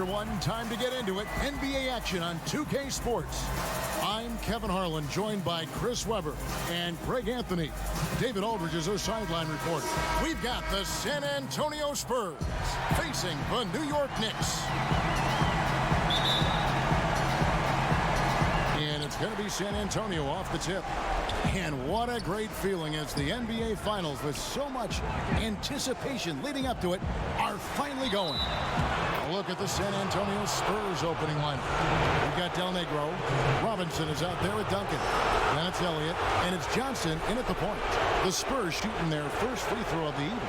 everyone. Time to get into it. NBA action on 2K Sports. I'm Kevin Harlan, joined by Chris Webber and Greg Anthony. David Aldridge is our sideline reporter. We've got the San Antonio Spurs facing the New York Knicks. And it's going to be San Antonio off the tip. And what a great feeling as the NBA Finals, with so much anticipation leading up to it, are finally going. A look at the San Antonio Spurs opening lineup. We've got Del Negro. Robinson is out there with Duncan. Then it's Elliott, and it's Johnson in at the point. The Spurs shooting their first free throw of the evening.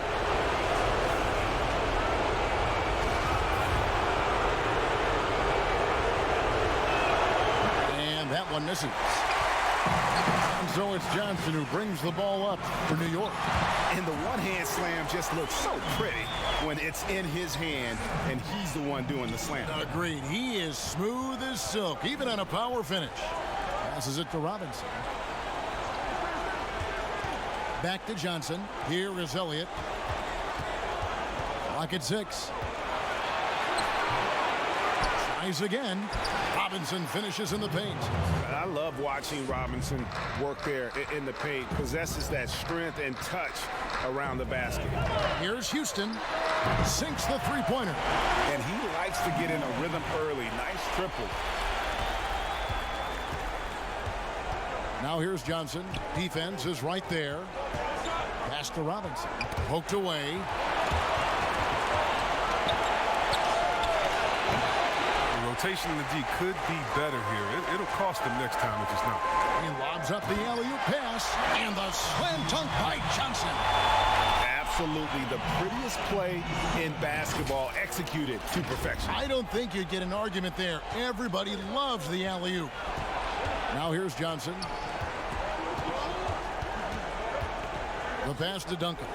And that one misses. And so it's Johnson who brings the ball up for New York. And the one-hand slam just looks so pretty when it's in his hand and he's the one doing the slam. Agreed. He is smooth as silk, even on a power finish. Passes it to Robinson. Back to Johnson. Here is Elliott. Clock at 6. Tries again. Robinson finishes in the paint. I love watching Robinson work there in the paint. Possesses that strength and touch around the basket. Here's Houston. Sinks the three-pointer. And he likes to get in a rhythm early. Nice triple. Now here's Johnson. Defense is right there. Pass to Robinson. Poked away. Rotation in the D could be better here. It'll cost them next time if it's not. He lobs up the alley-oop pass, and the slam dunk by Johnson. Absolutely the prettiest play in basketball, executed to perfection. I don't think you'd get an argument there. Everybody loves the alley-oop. Now here's Johnson. The pass to Duncan.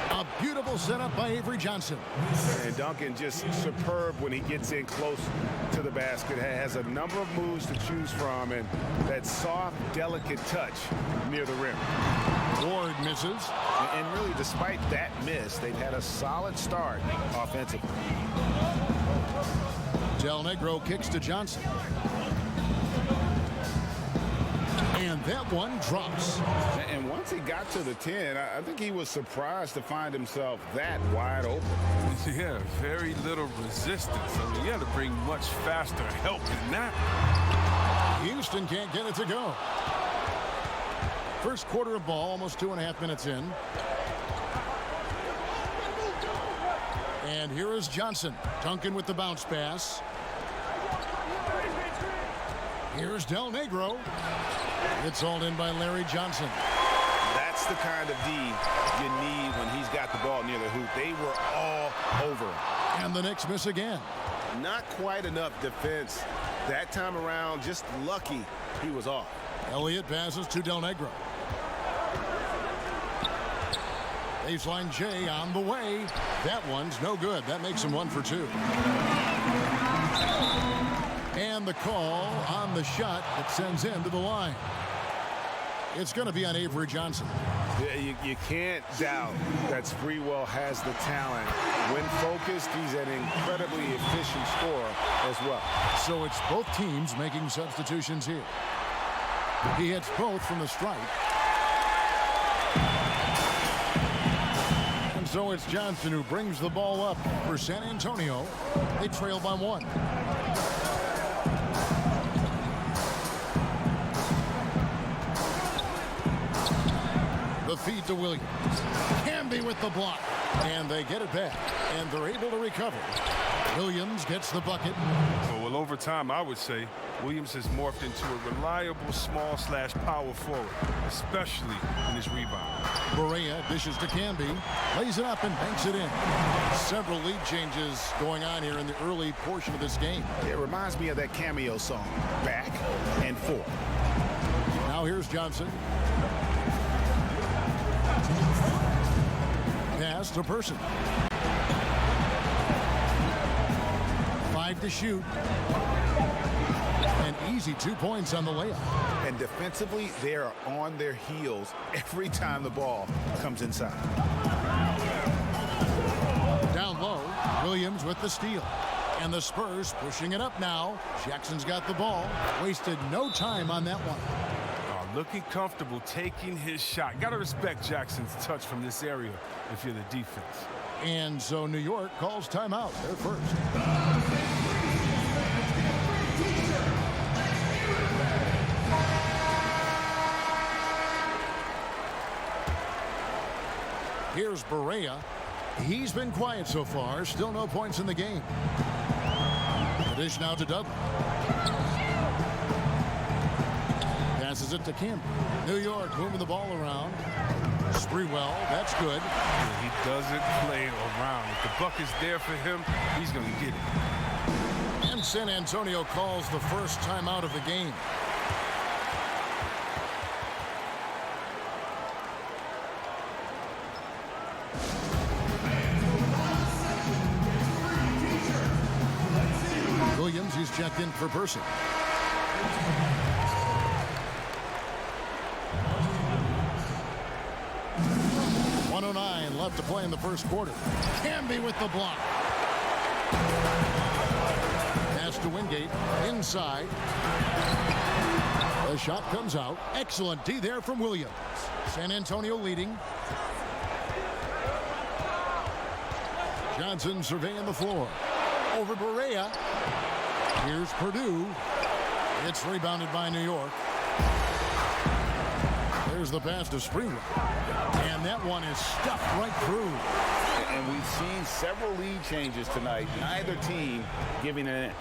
A beautiful setup by Avery Johnson. And Duncan just superb when he gets in close to the basket. Has a number of moves to choose from, and that soft, delicate touch near the rim. Ward misses. And really, despite that miss, they've had a solid start offensively. Del Negro kicks to Johnson. And that one drops. And once he got to the 10, I think he was surprised to find himself that wide open. Yeah, very little resistance. I mean, you had to bring much faster help than that. Houston can't get it to go. First quarter of ball, almost 2.5 minutes in. And here is Johnson. Duncan with the bounce pass. Here's Del Negro. It's hauled in by Larry Johnson. That's the kind of D you need when he's got the ball near the hoop. They were all over him. And the Knicks miss again. Not quite enough defense that time around. Just lucky he was off. Elliott passes to Del Negro. Baseline J on the way. That one's no good. That makes him 1 for 2. And the call on the shot that sends him to the line. It's going to be on Avery Johnson. You can't doubt that Sprewell has the talent. When focused, he's an incredibly efficient scorer as well. So it's both teams making substitutions here. He hits both from the stripe. And so it's Johnson who brings the ball up for San Antonio. They trail by 1. The feed to Williams. Camby with the block. And they get it back. And they're able to recover. Williams gets the bucket. Well, over time, I would say Williams has morphed into a reliable small/power forward, especially in his rebound. Correa dishes to Camby. Lays it up and banks it in. Several lead changes going on here in the early portion of this game. It reminds me of that cameo song, Back and Forth. Now here's Johnson. Pass to Person. 5 to shoot. An easy 2 points on the layup. And defensively, they are on their heels every time the ball comes inside. Down low, Williams with the steal. And the Spurs pushing it up now. Jackson's got the ball. Wasted no time on that one. Looking comfortable taking his shot. Got to respect Jackson's touch from this area if you're the defense. And so New York calls timeout. They're first. Here's Barea. He's been quiet so far. Still no points in the game. The dish now to Dudley. Passes it to Campbell. New York moving the ball around. Sprewell, that's good. Yeah, he doesn't play around. If the buck is there for him, he's going to get it. And San Antonio calls the first timeout of the game. Williams, he's checked in for Percy. Left to play in the first quarter. Camby with the block. Pass to Wingate. Inside. The shot comes out. Excellent D there from Williams. San Antonio leading. Johnson surveying the floor. Over Barea. Here's Purdue. It's rebounded by New York. There's the pass to Sprewell. And that one is stuffed right through. And we've seen several lead changes tonight. Neither team giving an inch.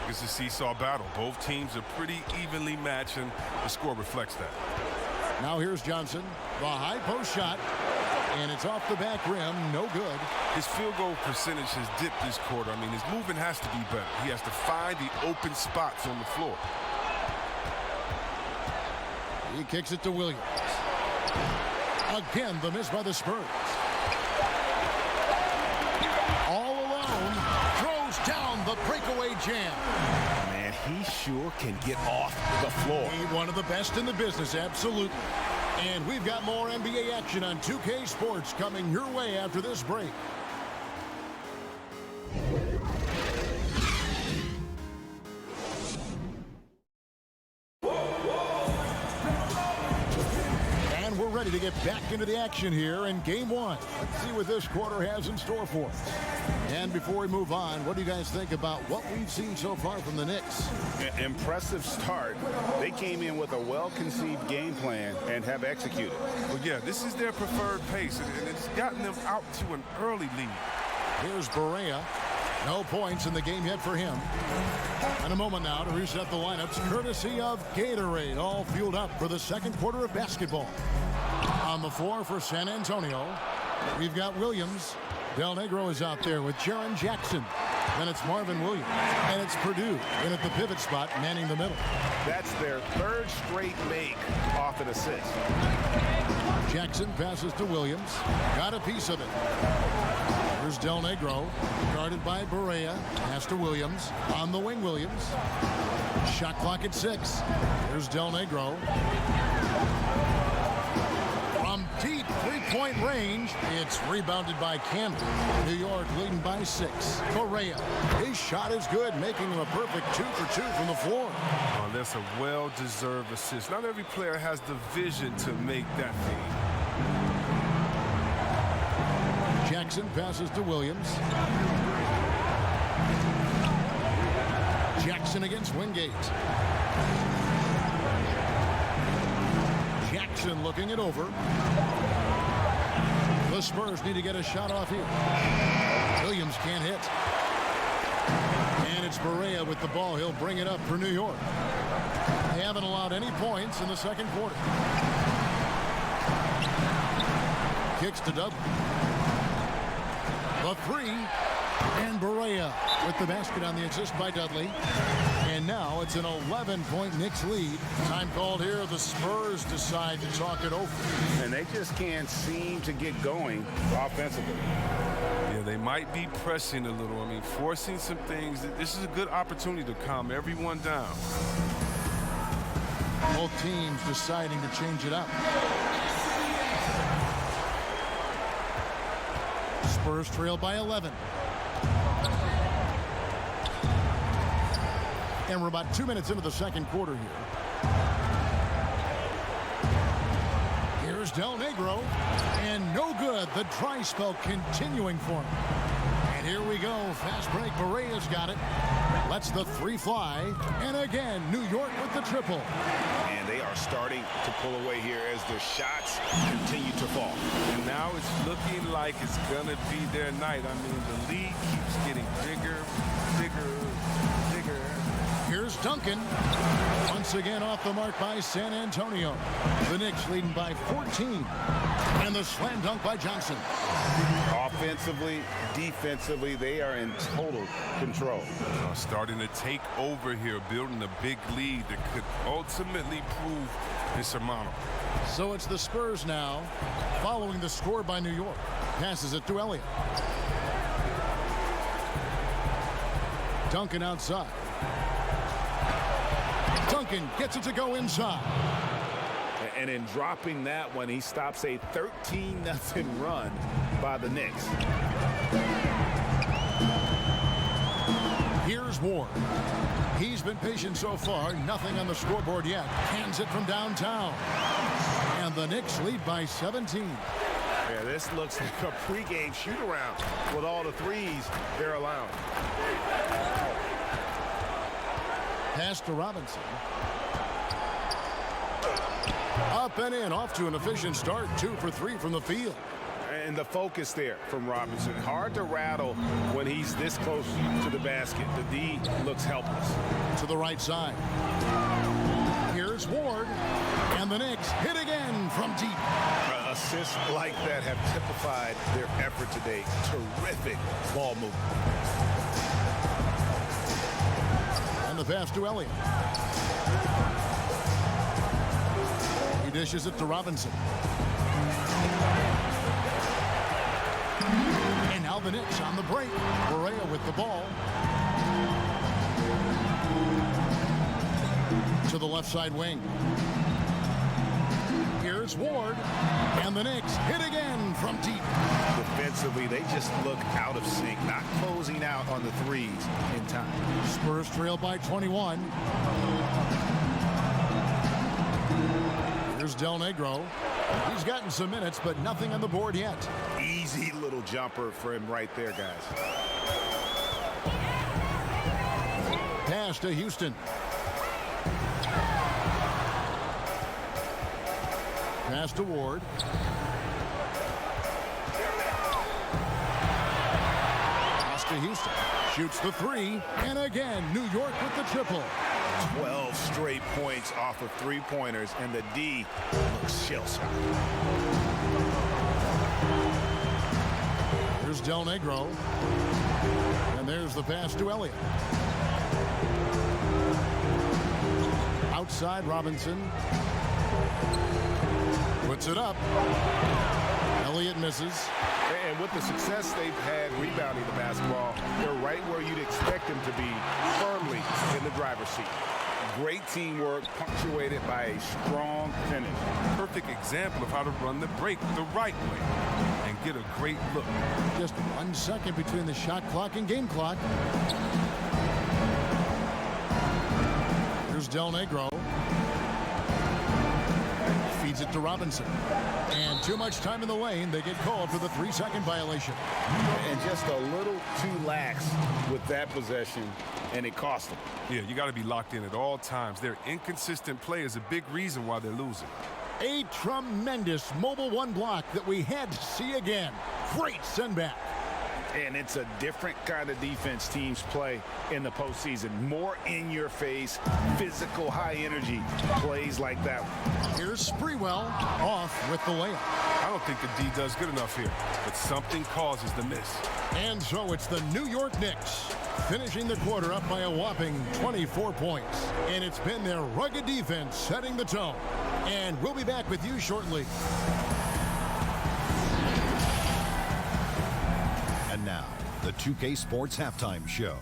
It's a seesaw battle. Both teams are pretty evenly matched, and the score reflects that. Now here's Johnson. The high post shot. And it's off the back rim. No good. His field goal percentage has dipped this quarter. I mean, his movement has to be better. He has to find the open spots on the floor. He kicks it to Williams. Again, the miss by the Spurs. All alone. Throws down the breakaway jam. Man, he sure can get off the floor. He's one of the best in the business, absolutely. And we've got more NBA action on 2K Sports coming your way after this break. Ready to get back into the action here in game one. Let's see what this quarter has in store for us. And before we move on, what do you guys think about what we've seen so far from the Knicks? Impressive start. They came in with a well-conceived game plan and have executed. Well, yeah, this is their preferred pace, and it's gotten them out to an early lead. Here's Barea. No points in the game yet for him. And a moment now to reset the lineups, courtesy of Gatorade, all fueled up for the second quarter of basketball. On the floor for San Antonio, we've got Williams. Del Negro is out there with Jaren Jackson. Then it's Marvin Williams. And it's Purdue in at the pivot spot, manning the middle. That's their third straight make off an assist. Jackson passes to Williams. Got a piece of it. Here's Del Negro, guarded by Barea. Pass to Williams. On the wing, Williams. Shot clock at 6. Here's Del Negro. From deep three-point range, it's rebounded by Campbell. New York leading by 6. Correa, his shot is good, making him a perfect 2 for 2 from the floor. Oh, that's a well-deserved assist. Not every player has the vision to make that feed. Jackson passes to Williams. Jackson against Wingate. Jackson looking it over. The Spurs need to get a shot off here. Williams can't hit. And it's Barea with the ball. He'll bring it up for New York. They haven't allowed any points in the second quarter. Kicks to Dudley. The three. And Barea with the basket on the assist by Dudley. And now it's an 11-point Knicks lead. Time called here. The Spurs decide to talk it over. And they just can't seem to get going offensively. Yeah, they might be pressing a little. I mean, forcing some things. This is a good opportunity to calm everyone down. Both teams deciding to change it up. Spurs trail by 11. And we're about 2 minutes into the second quarter here. Here's Del Negro. And no good. The dry spell continuing for him. And here we go. Fast break. Barea's got it. Lets the three fly. And again, New York with the triple. And they are starting to pull away here as their shots continue to fall. And now it's looking like it's going to be their night. I mean, the lead keeps getting bigger, bigger, bigger. Here's Duncan. Once again off the mark by San Antonio. The Knicks leading by 14. And the slam dunk by Johnson. Offensively, defensively, they are in total control. Starting to take over here, building a big lead that could ultimately prove insurmountable. So it's the Spurs now, following the score by New York. Passes it to Elliott. Duncan outside. Duncan gets it to go inside. And in dropping that one, he stops a 13-0 run by the Knicks. Here's Ward. He's been patient so far. Nothing on the scoreboard yet. Hands it from downtown. And the Knicks lead by 17. Yeah, this looks like a pregame shoot-around with all the threes they're allowing. Pass to Robinson. Up and in, off to an efficient start. 2 for 3 from the field. And the focus there from Robinson. Hard to rattle when he's this close to the basket. The D looks helpless. To the right side. Here's Ward. And the Knicks hit again from deep. Assists like that have typified their effort today. Terrific ball movement. And the pass to Elliott. He dishes it to Robinson. And now the Knicks on the break. Barea with the ball. To the left side wing. Here's Ward. And the Knicks hit again from deep. Defensively, they just look out of sync, not closing out on the threes in time. Spurs trail by 21. Here's Del Negro. He's gotten some minutes, but nothing on the board yet. Easy little jumper for him right there, guys. Pass to Houston. Pass to Ward. Pass to Houston. Shoots the three. And again, New York with the triple. 12 straight points off of three-pointers, and the D looks shell-shocked. Here's Del Negro. And there's the pass to Elliott. Outside Robinson. Puts it up. Elliott misses. And with the success they've had rebounding the basketball, they're right where you'd expect them to be, firmly in the driver's seat. Great teamwork punctuated by a strong finish. Perfect example of how to run the break the right way and get a great look. Just 1 second between the shot clock and game clock. Here's Del Negro. Feeds it to Robinson. And too much time in the lane. They get called for the 3-second violation. And just a little too lax with that possession, and it cost them. Yeah, you got to be locked in at all times. Their inconsistent play is a big reason why they're losing. A tremendous mobile one block that we had to see again. Great send back. And it's a different kind of defense teams play in the postseason. More in-your-face, physical, high-energy plays like that one. Here's Sprewell off with the layup. I don't think the D does good enough here, but something causes the miss. And so it's the New York Knicks finishing the quarter up by a whopping 24 points. And it's been their rugged defense setting the tone. And we'll be back with you shortly. And now, the 2K Sports Halftime Show.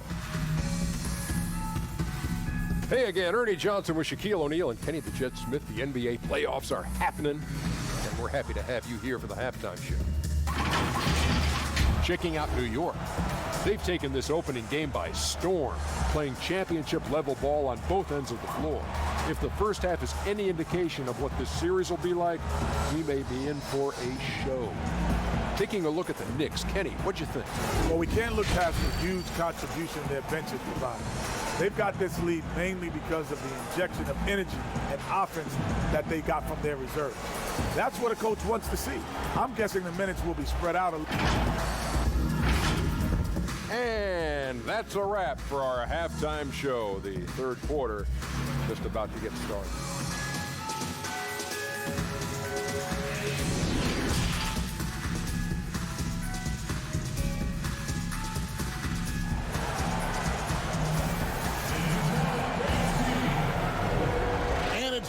Hey again, Ernie Johnson with Shaquille O'Neal and Kenny the Jet Smith. The NBA playoffs are happening, and we're happy to have you here for the halftime show. Checking out New York. They've taken this opening game by storm, playing championship-level ball on both ends of the floor. If the first half is any indication of what this series will be like, we may be in for a show. Taking a look at the Knicks, Kenny, what'd you think? Well, we can't look past the huge contribution their benches provide. They've got this lead mainly because of the injection of energy and offense that they got from their reserves. That's what a coach wants to see. I'm guessing the minutes will be spread out a little. And that's a wrap for our halftime show. The third quarter just about to get started.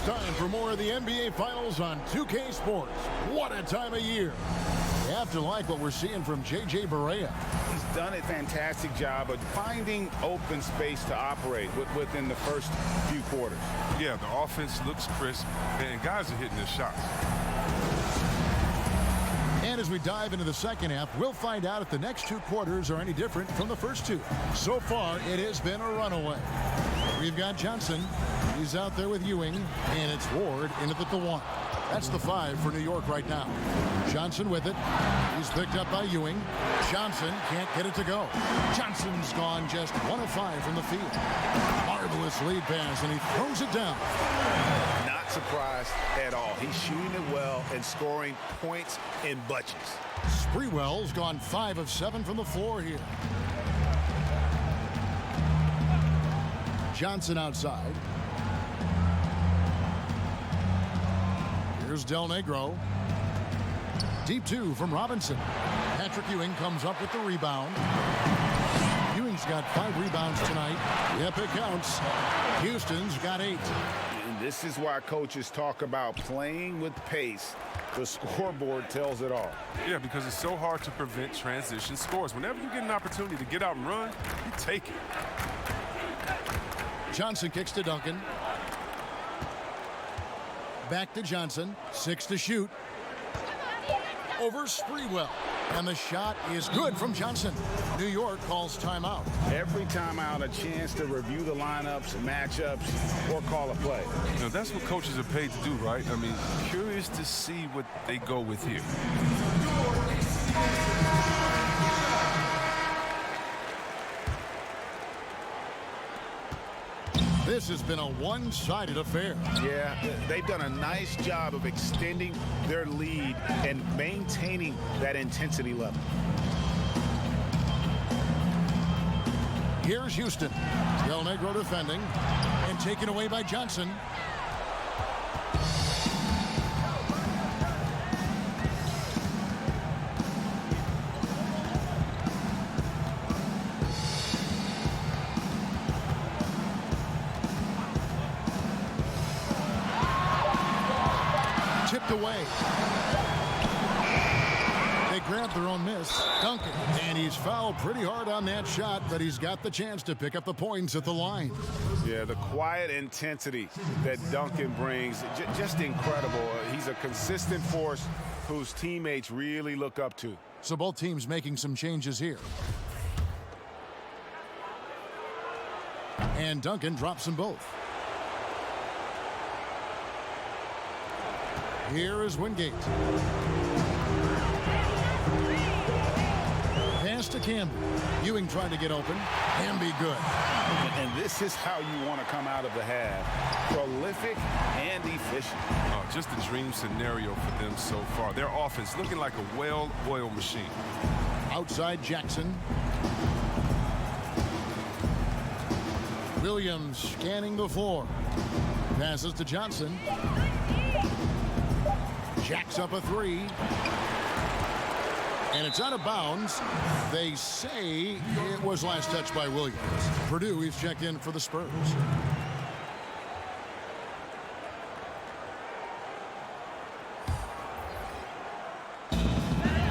Time for more of the NBA Finals on 2K Sports. What a time of year. You have to like what we're seeing from J.J. Barea. He's done a fantastic job of finding open space to operate within the first few quarters. Yeah, the offense looks crisp, and guys are hitting their shots. And as we dive into the second half, we'll find out if the next two quarters are any different from the first two. So far, it has been a runaway. We've got Johnson. He's out there with Ewing, and it's Ward in at the one. That's the 5 for New York right now. Johnson with it. He's picked up by Ewing. Johnson can't get it to go. Johnson's gone just 1 of 5 from the field. Marvelous lead pass, and he throws it down. Not surprised at all. He's shooting it well and scoring points in bunches. Sprewell's gone 5 of 7 from the floor here. Johnson outside. Here's Del Negro. Deep 2 from Robinson. Patrick Ewing comes up with the rebound. Ewing's got 5 rebounds tonight. Yep, it counts. Houston's got 8. And this is why coaches talk about playing with pace. The scoreboard tells it all. Yeah, because it's so hard to prevent transition scores. Whenever you get an opportunity to get out and run, you take it. Johnson kicks to Duncan. Back to Johnson. 6 to shoot. Over Sprewell. And the shot is good from Johnson. New York calls timeout. Every timeout, a chance to review the lineups, matchups, or call a play. You know, that's what coaches are paid to do, right? I mean, curious to see what they go with here. This has been a one-sided affair. Yeah, they've done a nice job of extending their lead and maintaining that intensity level. Here's Houston. Del Negro defending and taken away by Johnson. Tipped away. They grabbed their own miss. Duncan. And he's fouled pretty hard on that shot, but he's got the chance to pick up the points at the line. Yeah, the quiet intensity that Duncan brings, just incredible. He's a consistent force whose teammates really look up to. So both teams making some changes here. And Duncan drops them both. Here is Wingate. Pass to Campbell. Ewing trying to get open. Camby good. And this is how you want to come out of the half. Prolific and efficient. Oh, just a dream scenario for them so far. Their offense looking like a well-oiled machine. Outside Jackson. Williams scanning the floor. Passes to Johnson. Jacks up a 3. And it's out of bounds. They say it was last touched by Williams. Purdue, he's checked in for the Spurs.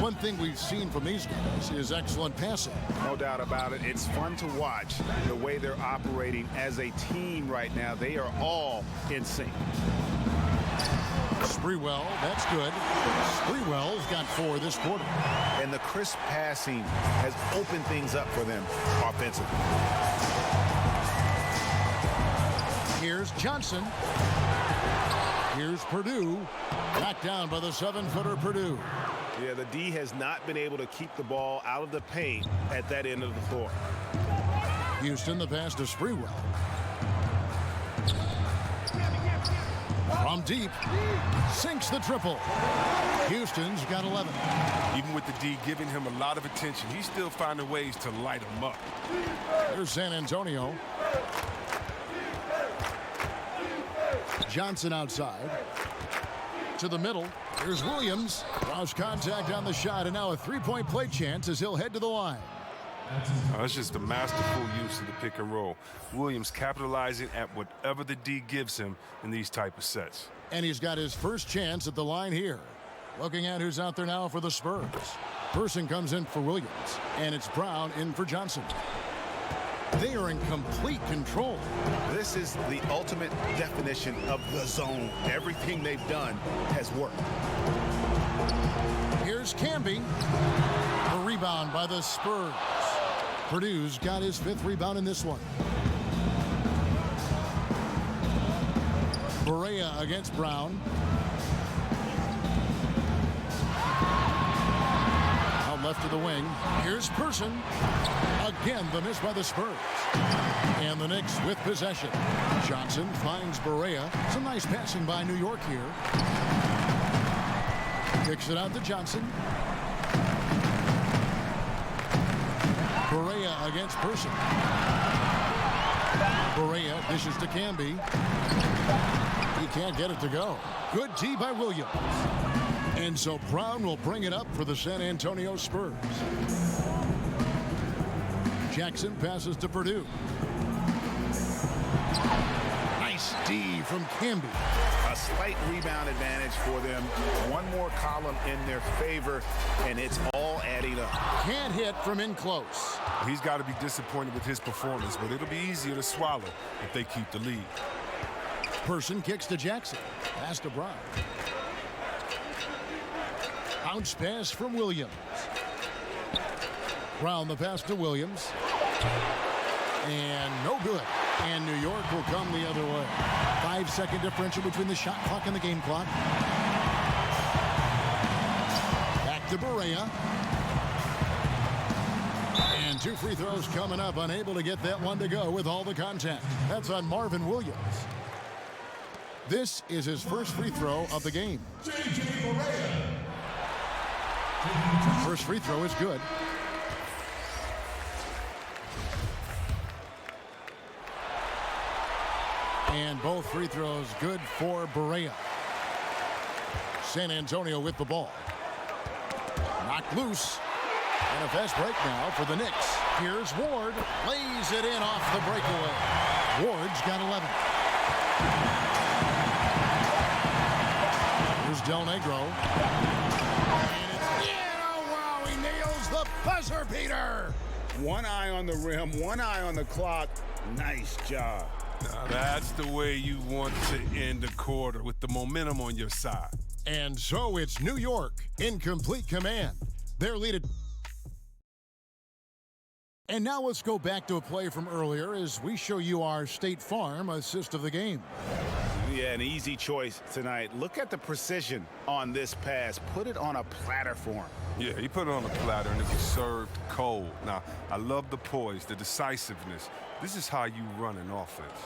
One thing we've seen from these guys is excellent passing. No doubt about it. It's fun to watch the way they're operating as a team right now. They are all in sync. Sprewell, that's good. Sprewell's got 4 this quarter. And the crisp passing has opened things up for them offensively. Here's Johnson. Here's Purdue. Knocked down by the 7-footer Purdue. Yeah, the D has not been able to keep the ball out of the paint at that end of the floor. Houston, the pass to Sprewell. From deep, sinks the triple. Houston's got 11. Even with the D giving him a lot of attention, he's still finding ways to light him up. Here's San Antonio. Johnson outside. To the middle. Here's Williams. Draws contact on the shot, and now a 3-point play chance as he'll head to the line. That's just a masterful use of the pick and roll. Williams capitalizing at whatever the D gives him in these type of sets. And he's got his first chance at the line here. Looking at who's out there now for the Spurs. Person comes in for Williams, and it's Brown in for Johnson. They are in complete control. This is the ultimate definition of the zone. Everything they've done has worked. Here's Camby. A rebound by the Spurs. Purdue's got his 5th rebound in this one. Berea against Brown. Out left to the wing. Here's Person. Again, the miss by the Spurs. And the Knicks with possession. Johnson finds Berea. Some nice passing by New York here. Kicks it out to Johnson. Berea against Person. Berea dishes to Camby. He can't get it to go. Good tee by Williams. And so Brown will bring it up for the San Antonio Spurs. Jackson passes to Purdue. Nice D from Camby. A slight rebound advantage for them. One more column in their favor, and it's all adding up. Can't hit from in close. He's got to be disappointed with his performance, but it'll be easier to swallow if they keep the lead. Person kicks to Jackson. Pass to Brown. Bounce pass from Williams. Brown the pass to Williams. And no good. And New York will come the other way. 5-second differential between the shot clock and the game clock. Back to Berea. And 2 free throws coming up. Unable to get that one to go with all the contact. That's on Marvin Williams. This is his first free throw of the game. First free throw is good. And both free throws good for Berea. San Antonio with the ball. Knocked loose. And a fast break now for the Knicks. Here's Ward. Lays it in off the breakaway. Ward's got 11. Here's Del Negro. And it's in. Oh, wow, he nails the buzzer beater. One eye on the rim, one eye on the clock. Nice job. Now that's the way you want to end a quarter, with the momentum on your side. And so it's New York in complete command. They're leading. And now let's go back to a play from earlier as we show you our State Farm assist of the game. Yeah, an easy choice tonight. Look at the precision on this pass. Put it on a platter for him. Yeah, he put it on a platter and it was served cold. Now, I love the poise, the decisiveness. This is how you run an offense.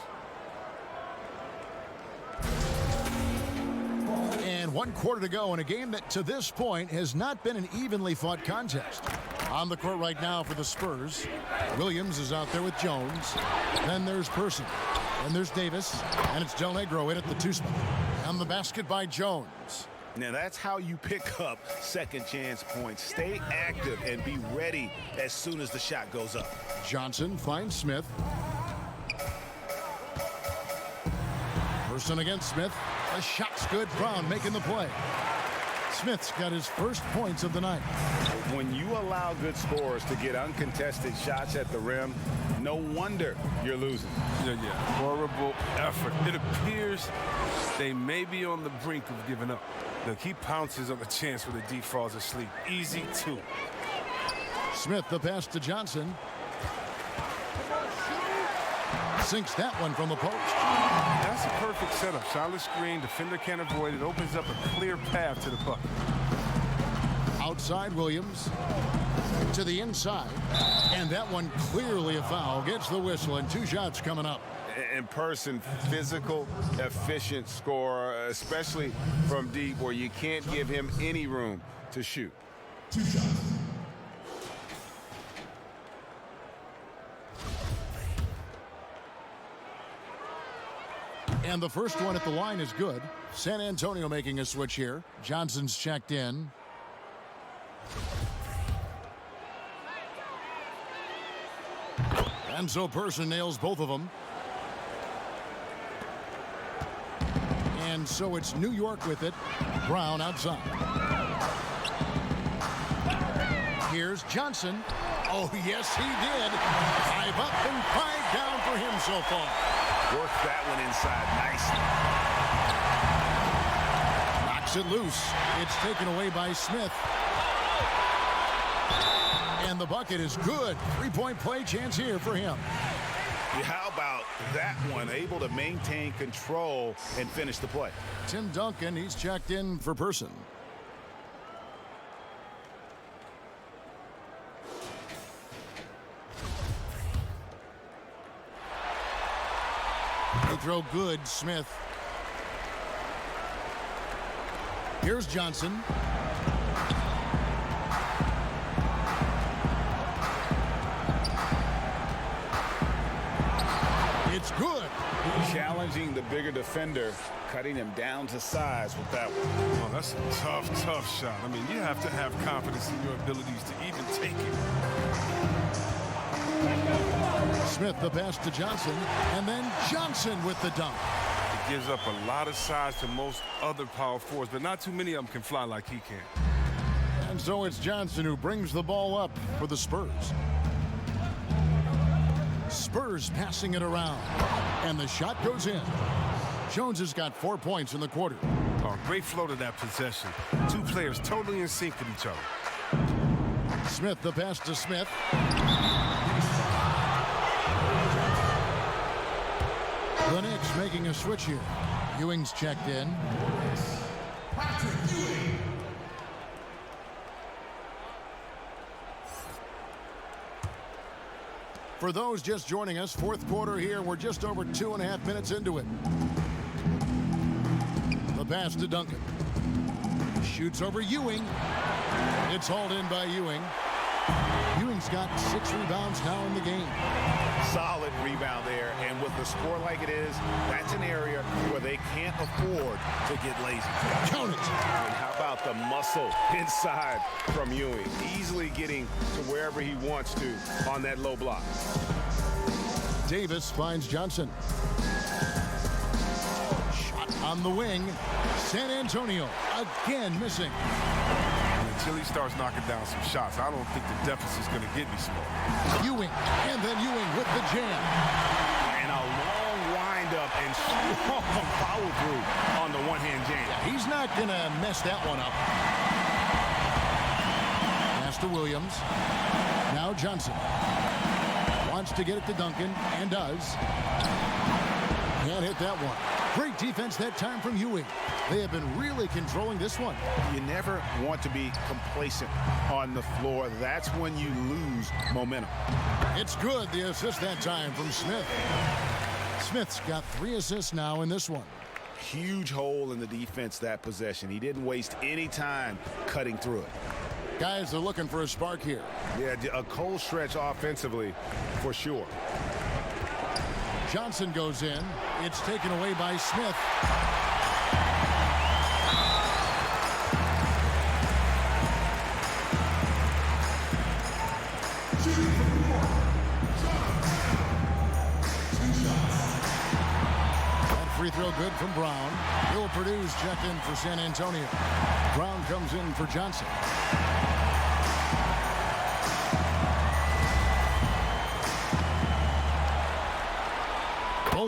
And 1 quarter to go in a game that to this point has not been an evenly fought contest. On the court right now for the Spurs. Williams is out there with Jones. Then there's Person. And there's Davis. And it's Del Negro in at the 2 spot. And the basket by Jones. Now that's how you pick up second chance points. Stay active and be ready as soon as the shot goes up. Johnson finds Smith. Person against Smith. The shot's good. Brown making the play. Smith's got his first points of the night. When you allow good scorers to get uncontested shots at the rim, no wonder you're losing. Yeah, horrible effort. It appears they may be on the brink of giving up. Look, he pounces on the chance where the D falls asleep. Easy two. Smith, the pass to Johnson. Sinks that one from the post. That's a perfect setup. Solid screen, defender can't avoid it. Opens up a clear path to the puck. Outside Williams to the inside, and that one clearly a foul. Gets the whistle, and 2 shots coming up. In person, physical, efficient scorer, especially from deep where you can't give him any room to shoot. 2 shots. And the first one at the line is good. San Antonio making a switch here. Johnson's checked in. And so Person nails both of them. And so it's New York with it. Brown outside. Here's Johnson. Oh, yes, he did. 5 up and 5 down for him so far. Worked that one inside nicely. Knocks it loose. It's taken away by Smith. And the bucket is good. 3-point play chance here for him. How about that one? Able to maintain control and finish the play. Tim Duncan, he's checked in for Person. They throw good, Smith. Here's Johnson. It's good. Challenging the bigger defender, cutting him down to size with that one. Oh, that's a tough shot. I mean, you have to have confidence in your abilities to even take it. Smith, the pass to Johnson, and then Johnson with the dunk. It gives up a lot of size to most other power forwards, but not too many of them can fly like he can. And so it's Johnson who brings the ball up for the Spurs. Spurs passing it around, and the shot goes in. Jones has got 4 points in the quarter. Oh, great flow to that possession. 2 players totally in sync with each other. Smith, the pass to Smith. The Knicks making a switch here. Ewing's checked in. For those just joining us, 4th quarter here. We're just over 2.5 minutes into it. The pass to Duncan. Shoots over Ewing. It's hauled in by Ewing. Ewing's got 6 rebounds now in the game. Solid rebound there, and with the score like it is, that's an area where they can't afford to get lazy. Count it. And how about the muscle inside from Ewing? Easily getting to wherever he wants to on that low block. Davis finds Johnson. Shot on the wing. San Antonio again missing. Until he starts knocking down some shots, I don't think the deficit's going to get me small. Ewing, and then Ewing with the jam. And a long windup and strong follow through on the one-hand jam. He's not going to mess that one up. Pass to Williams. Now Johnson. Wants to get it to Duncan, and does. Can't hit that one. Great defense that time from Ewing. They have been really controlling this one. You never want to be complacent on the floor. That's when you lose momentum. It's good, the assist that time from Smith. Smith's got 3 assists now in this one. Huge hole in the defense that possession. He didn't waste any time cutting through it. Guys are looking for a spark here. Yeah, a cold stretch offensively for sure. Johnson goes in. It's taken away by Smith. That free throw good from Brown. Bill Purdue's checked in for San Antonio. Brown comes in for Johnson.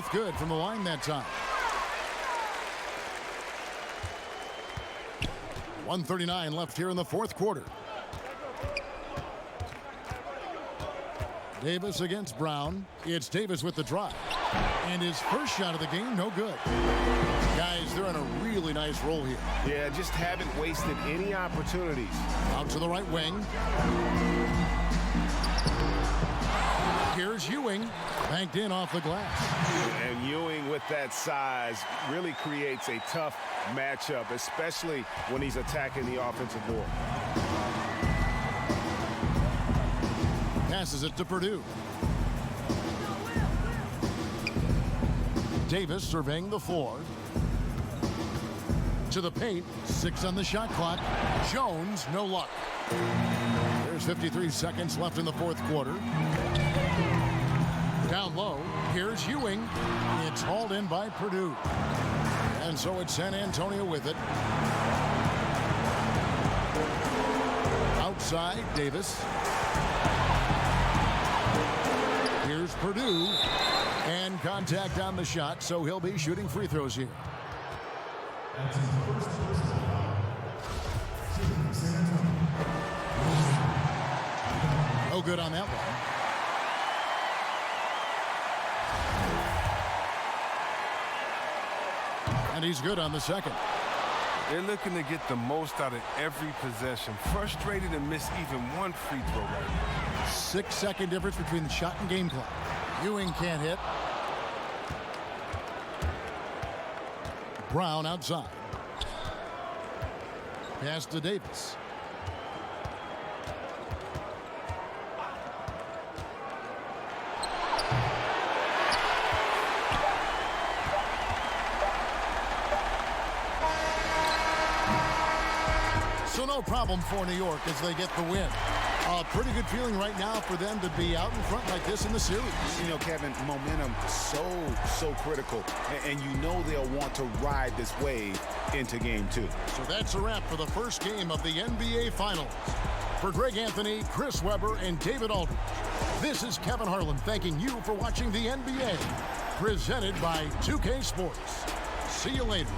both good from the line that time. 1:39 left here in the fourth quarter. Davis against Brown. It's Davis with the drive. And his first shot of the game, no good. Guys, they're on a really nice roll here. Yeah, just haven't wasted any opportunities. Out to the right wing. Here's Ewing. Banked in off the glass. And Ewing with that size really creates a tough matchup, especially when he's attacking the offensive board. Passes it to Purdue. Davis surveying the floor. To the paint. 6 on the shot clock. Jones, no luck. There's 53 seconds left in the fourth quarter. Down low. Here's Ewing. It's hauled in by Purdue. And so it's San Antonio with it. Outside, Davis. Here's Purdue. And contact on the shot, so he'll be shooting free throws here. No good on that one. And he's good on the second. They're looking to get the most out of every possession. Frustrated to miss even one free throw right now. 6-second difference between the shot and game clock. Ewing can't hit. Brown outside. Pass to Davis. So no problem for New York as they get the win. A pretty good feeling right now for them to be out in front like this in the series. You know, Kevin, momentum so critical. And you know they'll want to ride this wave into game 2. So that's a wrap for the first game of the NBA Finals. For Greg Anthony, Chris Webber, and David Aldridge, this is Kevin Harlan thanking you for watching the NBA, presented by 2K Sports. See you later.